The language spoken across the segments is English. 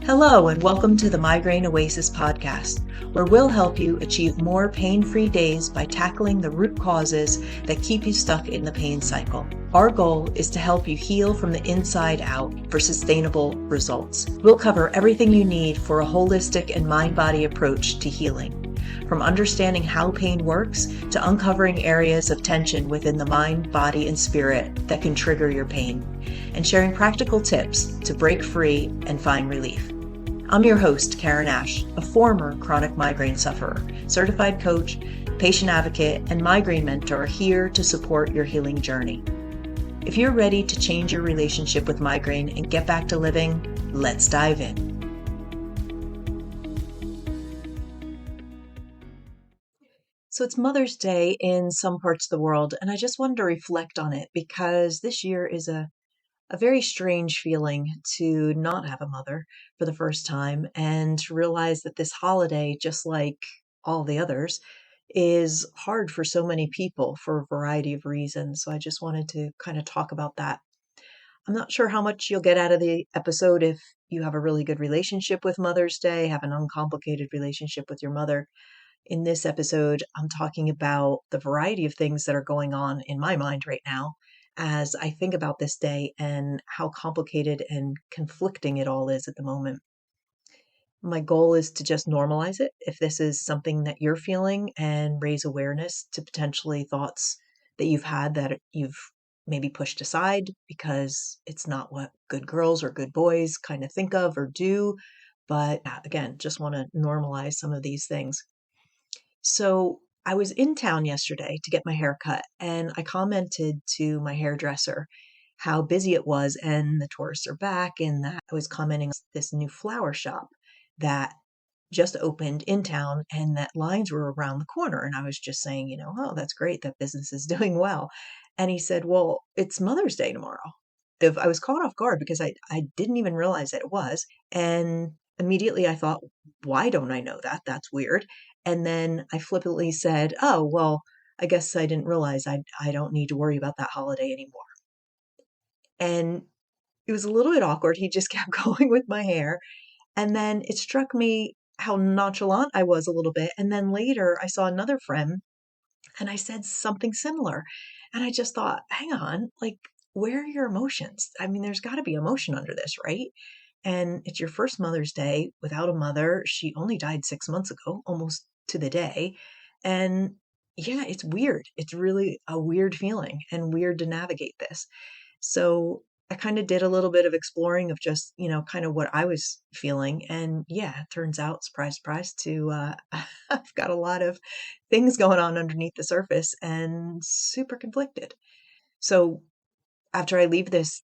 Hello, and welcome to the Migraine Oasis podcast, where we'll help you achieve more pain-free days by tackling the root causes that keep you stuck in the pain cycle. Our goal is to help you heal from the inside out for sustainable results. We'll cover everything you need for a holistic and mind-body approach to healing. From understanding how pain works to uncovering areas of tension within the mind, body, and spirit that can trigger your pain, and sharing practical tips to break free and find relief. I'm your host, Karen Ash, a former chronic migraine sufferer, certified coach, patient advocate, and migraine mentor here to support your healing journey. If you're ready to change your relationship with migraine and get back to living, let's dive in. So it's Mother's Day in some parts of the world, and I just wanted to reflect on it because this year is a very strange feeling to not have a mother for the first time and to realize that this holiday, just like all the others, is hard for so many people for a variety of reasons. So I just wanted to kind of talk about that. I'm not sure how much you'll get out of the episode if you have a really good relationship with Mother's Day, have an uncomplicated relationship with your mother. In this episode, I'm talking about the variety of things that are going on in my mind right now as I think about this day and how complicated and conflicting it all is at the moment. My goal is to just normalize it if this is something that you're feeling and raise awareness to potentially thoughts that you've had that you've maybe pushed aside because it's not what good girls or good boys kind of think of or do. But again, just want to normalize some of these things. So I was in town yesterday to get my hair cut, and I commented to my hairdresser how busy it was, and the tourists are back, and that I was commenting on this new flower shop that just opened in town and that lines were around the corner. And I was just saying, oh, that's great that business is doing well. And he said, well, it's Mother's Day tomorrow. If I was caught off guard because I didn't even realize that it was. And immediately I thought, why don't I know that? That's weird. And then I flippantly said, oh, well, I guess I didn't realize I don't need to worry about that holiday anymore. And it was a little bit awkward. He just kept going with my hair. And then it struck me how nonchalant I was a little bit. And then later I saw another friend and I said something similar. And I just thought, hang on, like, where are your emotions? I mean, there's got to be emotion under this, right? And it's your first Mother's Day without a mother. She only died 6 months ago, almost to the day. And yeah, it's weird. It's really a weird feeling and weird to navigate this. So I kind of did a little bit of exploring of just, kind of what I was feeling. And yeah, it turns out, surprise, surprise, I've got a lot of things going on underneath the surface and super conflicted. So after I leave this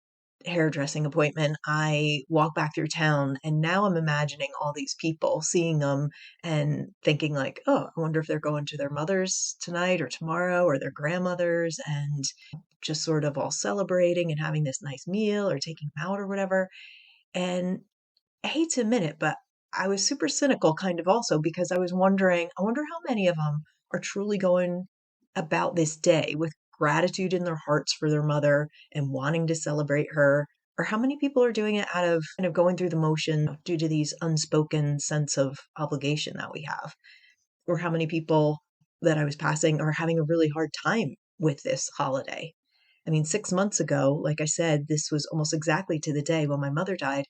hairdressing appointment, I walk back through town and now I'm imagining all these people, seeing them and thinking like, oh, I wonder if they're going to their mothers tonight or tomorrow or their grandmothers and just sort of all celebrating and having this nice meal or taking them out or whatever. And I hate to admit it, but I was super cynical kind of also because I was wondering, I wonder how many of them are truly going about this day with gratitude in their hearts for their mother and wanting to celebrate her, or how many people are doing it out of kind of going through the motion due to these unspoken sense of obligation that we have, or how many people that I was passing are having a really hard time with this holiday. I mean, 6 months ago, like I said, this was almost exactly to the day when my mother died.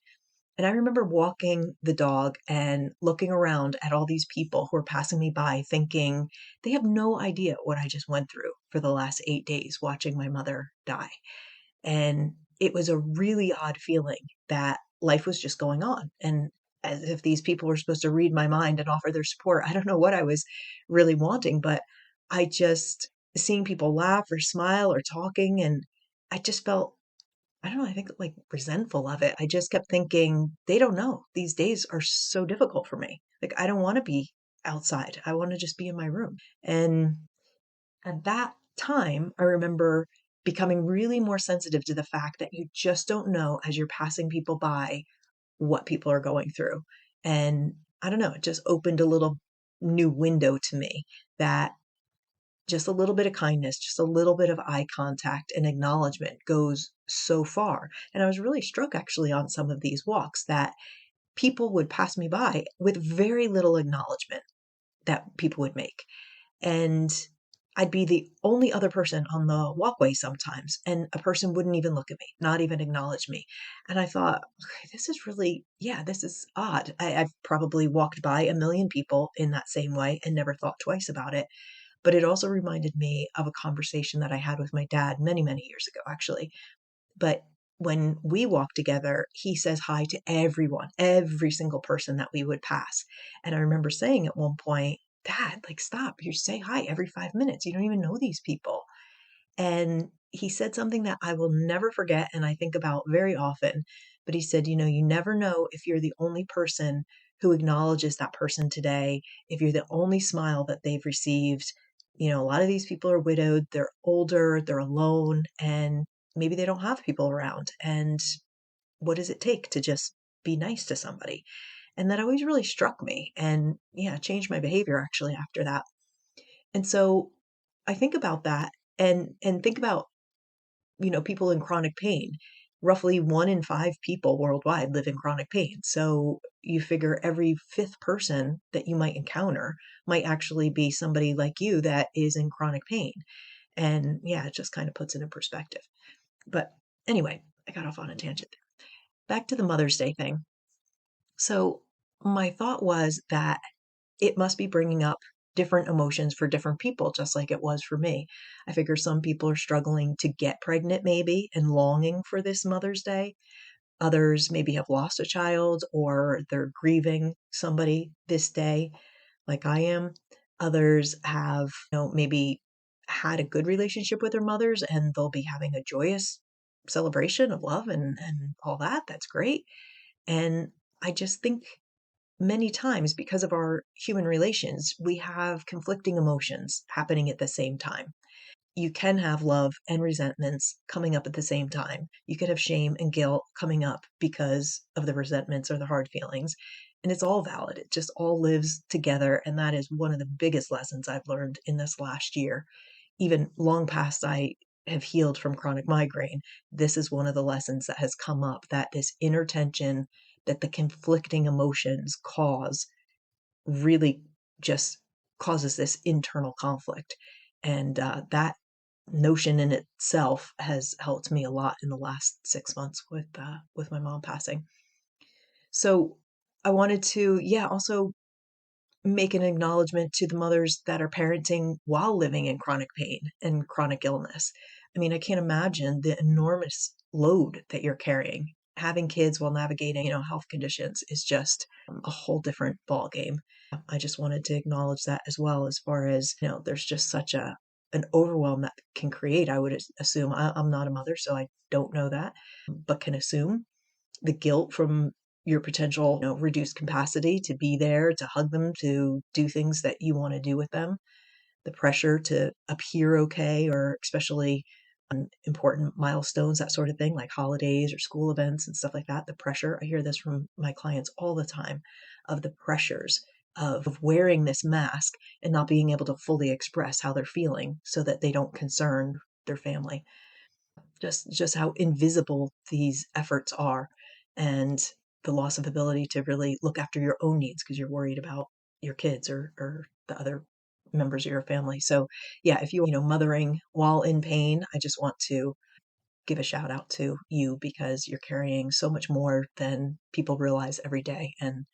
And I remember walking the dog and looking around at all these people who were passing me by thinking they have no idea what I just went through for the last 8 days watching my mother die. And it was a really odd feeling that life was just going on. And as if these people were supposed to read my mind and offer their support. I don't know what I was really wanting, but I just seeing people laugh or smile or talking. And I just felt I don't know, I think like resentful of it. I just kept thinking, they don't know. These days are so difficult for me. Like, I don't want to be outside. I want to just be in my room. And at that time, I remember becoming really more sensitive to the fact that you just don't know as you're passing people by what people are going through. And I don't know, it just opened a little new window to me that just a little bit of kindness, just a little bit of eye contact and acknowledgement goes so far. And I was really struck actually on some of these walks that people would pass me by with very little acknowledgement that people would make. And I'd be the only other person on the walkway sometimes, and a person wouldn't even look at me, not even acknowledge me. And I thought, okay, this is really, yeah, this is odd. I've probably walked by a million people in that same way and never thought twice about it. But it also reminded me of a conversation that I had with my dad many, many years ago, actually. But when we walk together, he says hi to everyone, every single person that we would pass. And I remember saying at one point, Dad, like, stop. You say hi every 5 minutes. You don't even know these people. And he said something that I will never forget and I think about very often. But he said, you never know if you're the only person who acknowledges that person today, if you're the only smile that they've received. A lot of these people are widowed, they're older, they're alone, and maybe they don't have people around. And what does it take to just be nice to somebody? And that always really struck me and, yeah, changed my behavior actually after that. And so I think about that and think about, people in chronic pain. Roughly 1 in 5 people worldwide live in chronic pain. So you figure every fifth person that you might encounter might actually be somebody like you that is in chronic pain. And yeah, it just kind of puts it in perspective. But anyway, I got off on a tangent there. Back to the Mother's Day thing. So my thought was that it must be bringing up different emotions for different people, just like it was for me. I figure some people are struggling to get pregnant, maybe, and longing for this Mother's Day. Others maybe have lost a child or they're grieving somebody this day, like I am. Others have, maybe had a good relationship with their mothers and they'll be having a joyous celebration of love and all that. That's great. And I just think many times because of our human relations, we have conflicting emotions happening at the same time. You can have love and resentments coming up at the same time. You could have shame and guilt coming up because of the resentments or the hard feelings. And it's all valid. It just all lives together. And that is one of the biggest lessons I've learned in this last year. Even long past I have healed from chronic migraine, this is one of the lessons that has come up, that this inner tension that the conflicting emotions cause really just causes this internal conflict. And that notion in itself has helped me a lot in the last 6 months with my mom passing. So I wanted to, yeah, also make an acknowledgement to the mothers that are parenting while living in chronic pain and chronic illness. I mean, I can't imagine the enormous load that you're carrying. Having kids while navigating, health conditions is just a whole different ball game. I just wanted to acknowledge that as well, as far as, there's just such an overwhelm that can create. I would assume I'm not a mother, so I don't know that, but can assume the guilt from your potential, reduced capacity to be there, to hug them, to do things that you want to do with them, the pressure to appear okay, or especially on important milestones, that sort of thing, like holidays or school events and stuff like that. The pressure, I hear this from my clients all the time, of the pressures of wearing this mask and not being able to fully express how they're feeling so that they don't concern their family. Just how invisible these efforts are, and the loss of ability to really look after your own needs because you're worried about your kids or the other members of your family. So yeah, if you mothering while in pain, I just want to give a shout out to you, because you're carrying so much more than people realize every day, and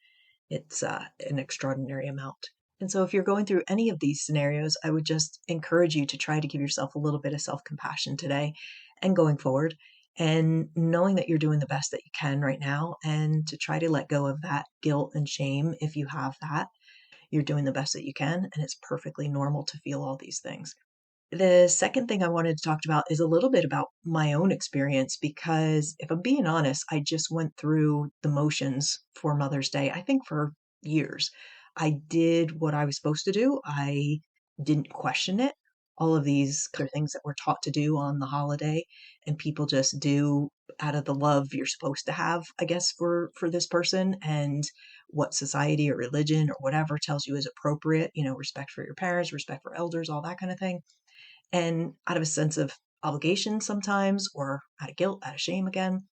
it's an extraordinary amount. And so, if you're going through any of these scenarios, I would just encourage you to try to give yourself a little bit of self compassion today and going forward, and knowing that you're doing the best that you can right now, and to try to let go of that guilt and shame if you have that. You're doing the best that you can, and it's perfectly normal to feel all these things. The second thing I wanted to talk about is a little bit about my own experience, because if I'm being honest, I just went through the motions for Mother's Day, I think for years. I did what I was supposed to do. I didn't question it. All of these are things that we're taught to do on the holiday, and people just do out of the love you're supposed to have, I guess, for this person, and what society or religion or whatever tells you is appropriate, respect for your parents, respect for elders, all that kind of thing. And out of a sense of obligation sometimes, or out of guilt, out of shame again.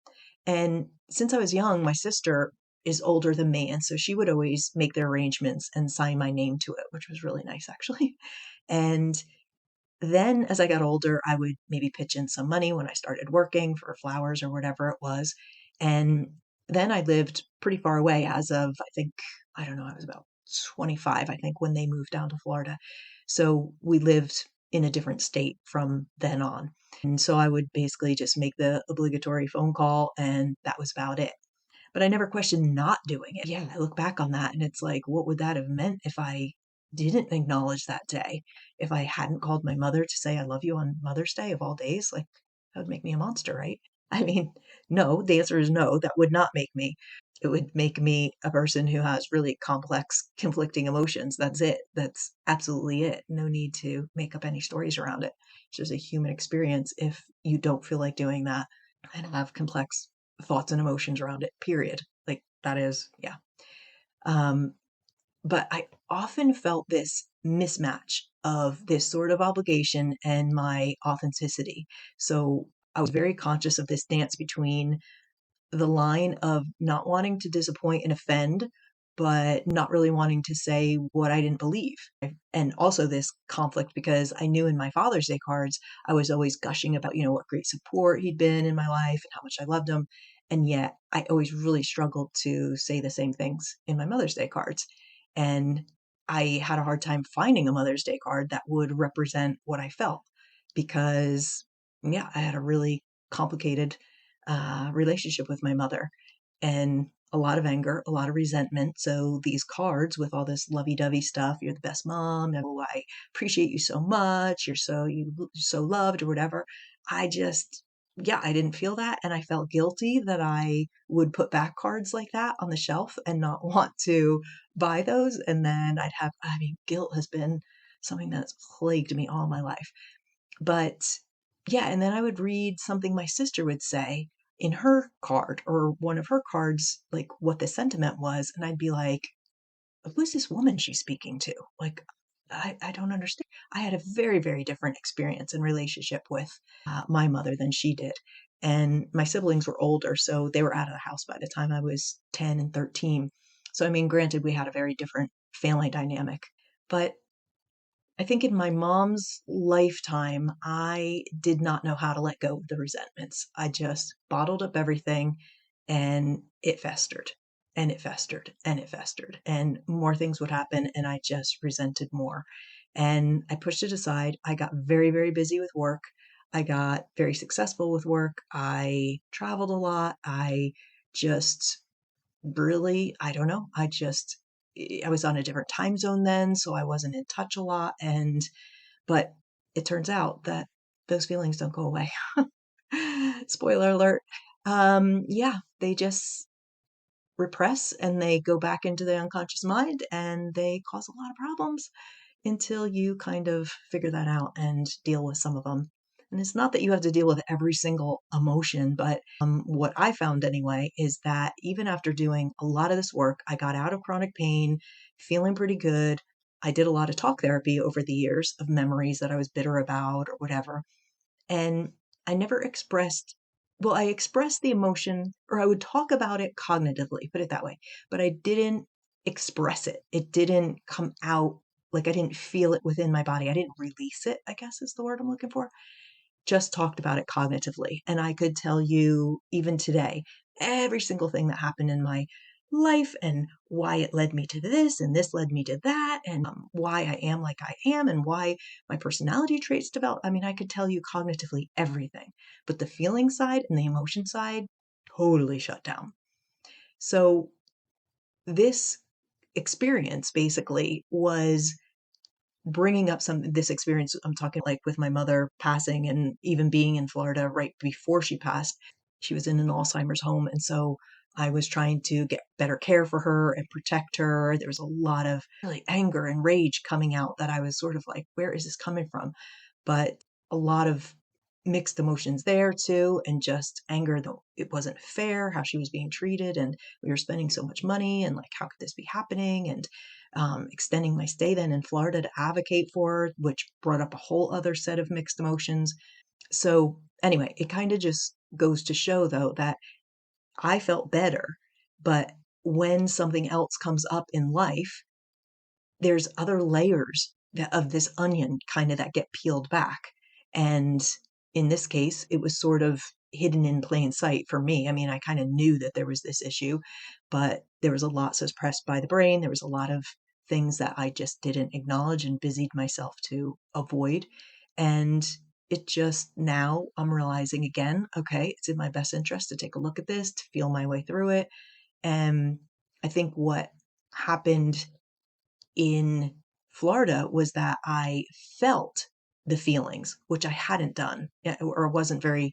And since I was young, my sister is older than me, and so she would always make the arrangements and sign my name to it, which was really nice actually. And then as I got older, I would maybe pitch in some money when I started working for flowers or whatever it was. And then I lived pretty far away as of, I think, I don't know, I was about 25, I think, when they moved down to Florida. So we lived in a different state from then on. And so I would basically just make the obligatory phone call, and that was about it. But I never questioned not doing it. Yeah, I look back on that and it's like, what would that have meant if I didn't acknowledge that day? If I hadn't called my mother to say I love you on Mother's Day of all days, like that would make me a monster, right? I mean, no, the answer is no, that would not make me. It would make me a person who has really complex, conflicting emotions. That's it. That's absolutely it. No need to make up any stories around it. It's just a human experience if you don't feel like doing that and have complex thoughts and emotions around it, period. Like that is, yeah. Um, but I often felt this mismatch of this sort of obligation and my authenticity. So I was very conscious of this dance between the line of not wanting to disappoint and offend, but not really wanting to say what I didn't believe. And also this conflict because I knew in my Father's Day cards, I was always gushing about, what great support he'd been in my life and how much I loved him. And yet I always really struggled to say the same things in my Mother's Day cards. And I had a hard time finding a Mother's Day card that would represent what I felt because, yeah, I had a really complicated relationship with my mother and a lot of anger, a lot of resentment. So these cards with all this lovey-dovey stuff, you're the best mom, oh, I appreciate you so much, you're so loved or whatever. I just yeah, I didn't feel that and I felt guilty that I would put back cards like that on the shelf and not want to buy those. And then guilt has been something that's plagued me all my life. But yeah, and then I would read something my sister would say in her card or one of her cards, like what the sentiment was, and I'd be like, who's this woman she's speaking to? Like, I don't understand. I had a very, very different experience and relationship with my mother than she did. And my siblings were older, so they were out of the house by the time I was 10 and 13. So, I mean, granted, we had a very different family dynamic. But I think in my mom's lifetime, I did not know how to let go of the resentments. I just bottled up everything and it festered and it festered and it festered and more things would happen and I just resented more. And I pushed it aside. I got very, very busy with work. I got very successful with work. I traveled a lot. I just really, I don't know. I was on a different time zone then, so I wasn't in touch a lot. But it turns out that those feelings don't go away. Spoiler alert. Yeah, they just repress and they go back into the unconscious mind and they cause a lot of problems until you kind of figure that out and deal with some of them. And it's not that you have to deal with every single emotion, but what I found anyway is that even after doing a lot of this work, I got out of chronic pain, feeling pretty good. I did a lot of talk therapy over the years of memories that I was bitter about or whatever. And I never expressed, well, I expressed the emotion or I would talk about it cognitively, put it that way, but I didn't express it. It didn't come out like I didn't feel it within my body. I didn't release it, I guess is the word I'm looking for. Just talked about it cognitively. And I could tell you even today, every single thing that happened in my life and why it led me to this and this led me to that and why I am like I am and why my personality traits develop. I mean, I could tell you cognitively everything, but the feeling side and the emotion side totally shut down. So this experience basically was bringing up this experience I'm talking like with my mother passing and even being in Florida right before she passed. She was in an Alzheimer's home. And so I was trying to get better care for her and protect her. There was a lot of really anger and rage coming out that I was sort of like, where is this coming from? But a lot of mixed emotions there too, and just anger that it wasn't fair how she was being treated, and we were spending so much money, and like, how could this be happening? And extending my stay then in Florida to advocate for her, which brought up a whole other set of mixed emotions. So, anyway, it kind of just goes to show, though, that I felt better, but when something else comes up in life, there's other layers of this onion kind of that get peeled back. And in this case, it was sort of hidden in plain sight for me. I mean, I kind of knew that there was this issue, but there was a lot suppressed by the brain. There was a lot of things that I just didn't acknowledge and busied myself to avoid. And it just now I'm realizing again, okay, it's in my best interest to take a look at this, to feel my way through it. And I think what happened in Florida was that I felt the feelings, which I hadn't done or wasn't very,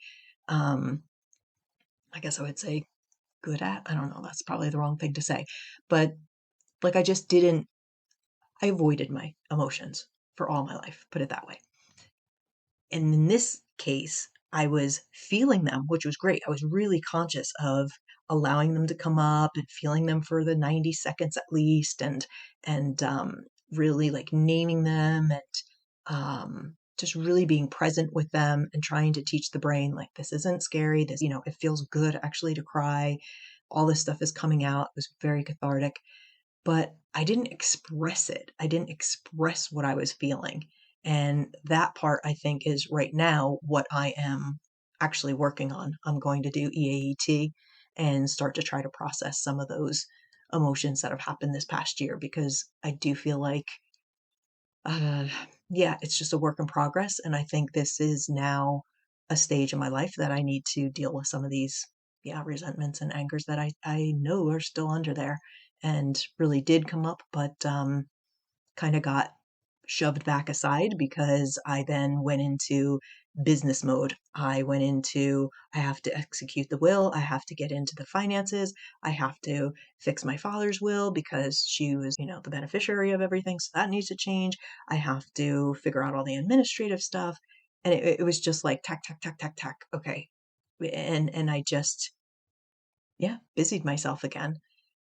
I guess I would say, good at. I don't know, that's probably the wrong thing to say. But like I just didn't, I avoided my emotions for all my life, put it that way. And in this case, I was feeling them, which was great. I was really conscious of allowing them to come up and feeling them for the 90 seconds at least, and really like naming them and just really being present with them and trying to teach the brain like this isn't scary. This, it feels good actually to cry. All this stuff is coming out. It was very cathartic, but I didn't express it. I didn't express what I was feeling. And that part, I think, is right now what I am actually working on. I'm going to do EAET and start to try to process some of those emotions that have happened this past year because I do feel like, uh, yeah, it's just a work in progress. And I think this is now a stage in my life that I need to deal with some of these, yeah, resentments and angers that I know are still under there and really did come up, but kind of got shoved back aside because I then went into business mode. I went into, I have to execute the will. I have to get into the finances. I have to fix my father's will because she was, the beneficiary of everything. So that needs to change. I have to figure out all the administrative stuff. And it was just like tack, tack, tack, tack, tack. Okay. And I just, yeah, busied myself again.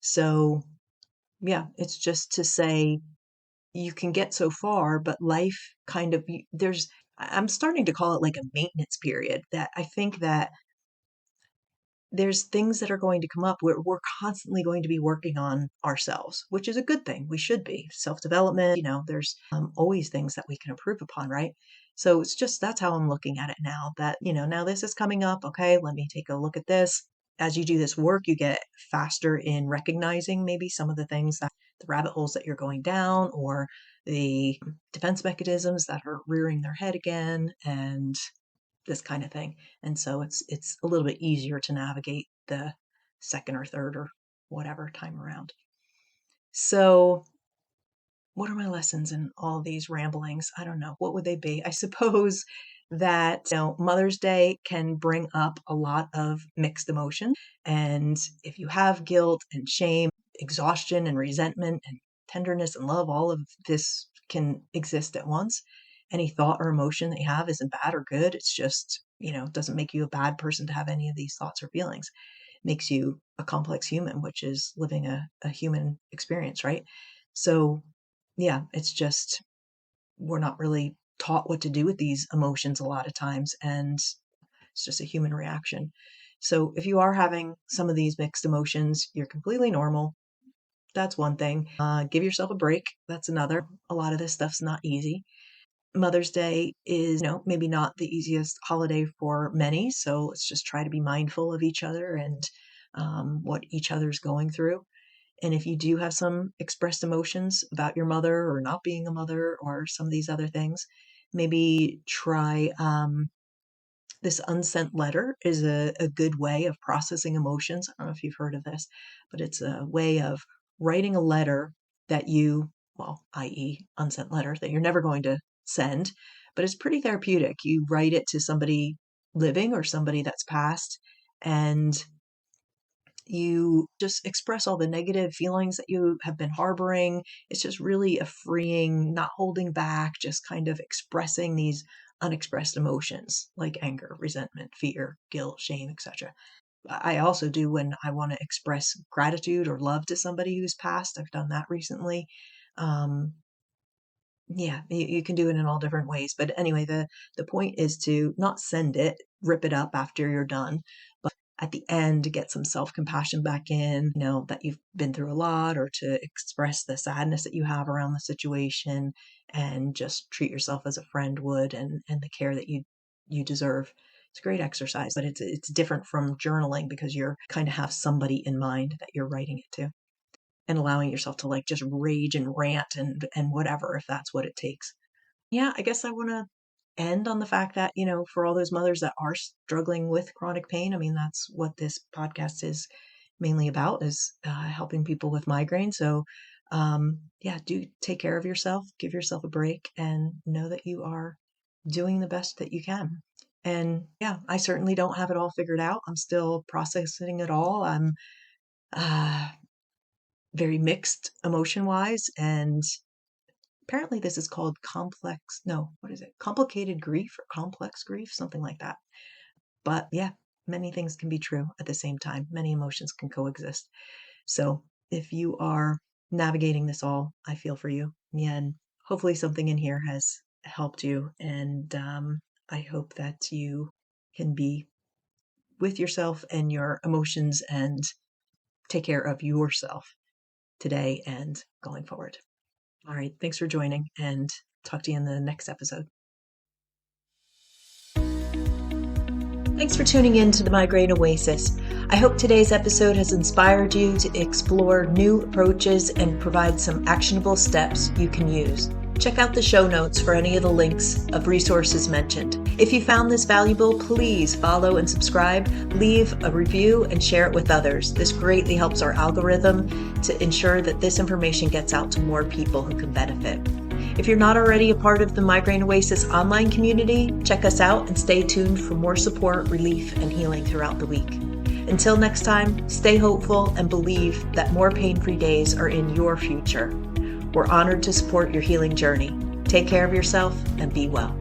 So yeah, it's just to say, you can get so far, but life kind of, I'm starting to call it like a maintenance period that I think that there's things that are going to come up where we're constantly going to be working on ourselves, which is a good thing. We should be self-development, there's always things that we can improve upon, right? So it's just, that's how I'm looking at it now that, now this is coming up. Okay, let me take a look at this. As you do this work, you get faster in recognizing maybe some of the things that the rabbit holes that you're going down or the defense mechanisms that are rearing their head again and this kind of thing. And so it's a little bit easier to navigate the second or third or whatever time around. So what are my lessons in all these ramblings? I don't know. What would they be? I suppose that Mother's Day can bring up a lot of mixed emotions. And if you have guilt and shame, exhaustion and resentment and tenderness and love, all of this can exist at once. Any thought or emotion that you have isn't bad or good. It's just, it doesn't make you a bad person to have any of these thoughts or feelings. It makes you a complex human, which is living a human experience, right? So yeah, it's just we're not really taught what to do with these emotions a lot of times, and it's just a human reaction. So if you are having some of these mixed emotions, you're completely normal. That's one thing. Give yourself a break. That's another. A lot of this stuff's not easy. Mother's Day is, maybe not the easiest holiday for many. So let's just try to be mindful of each other and what each other's going through. And if you do have some expressed emotions about your mother or not being a mother or some of these other things, maybe try this unsent letter is a good way of processing emotions. I don't know if you've heard of this, but it's a way of writing a letter that well, i.e., unsent letter that you're never going to send, but it's pretty therapeutic. You write it to somebody living or somebody that's passed, and you just express all the negative feelings that you have been harboring. It's just really a freeing, not holding back, just kind of expressing these unexpressed emotions like anger, resentment, fear, guilt, shame, etc. I also do when I want to express gratitude or love to somebody who's passed. I've done that recently. Um, yeah, you can do it in all different ways. But anyway, the point is to not send it, rip it up after you're done, at the end to get some self-compassion back in, that you've been through a lot, or to express the sadness that you have around the situation and just treat yourself as a friend would, and the care that you deserve. It's a great exercise, but it's different from journaling because you're kind of have somebody in mind that you're writing it to, and allowing yourself to just rage and rant and whatever, if that's what it takes. Yeah, I guess I want to end on the fact that, for all those mothers that are struggling with chronic pain, I mean, that's what this podcast is mainly about, is helping people with migraine. So, yeah, do take care of yourself, give yourself a break, and know that you are doing the best that you can. And yeah, I certainly don't have it all figured out. I'm still processing it all. I'm uh, very mixed emotion wise, and apparently this is called complicated grief or complex grief, something like that. But yeah, many things can be true at the same time. Many emotions can coexist. So if you are navigating this all, I feel for you. And hopefully something in here has helped you. And I hope that you can be with yourself and your emotions and take care of yourself today and going forward. All right. Thanks for joining, and talk to you in the next episode. Thanks for tuning in to the Migraine Oasis. I hope today's episode has inspired you to explore new approaches and provide some actionable steps you can use. Check out the show notes for any of the links of resources mentioned. If you found this valuable, please follow and subscribe, leave a review, and share it with others. This greatly helps our algorithm to ensure that this information gets out to more people who can benefit. If you're not already a part of the Migraine Oasis online community, check us out and stay tuned for more support, relief, and healing throughout the week. Until next time, stay hopeful and believe that more pain-free days are in your future. We're honored to support your healing journey. Take care of yourself and be well.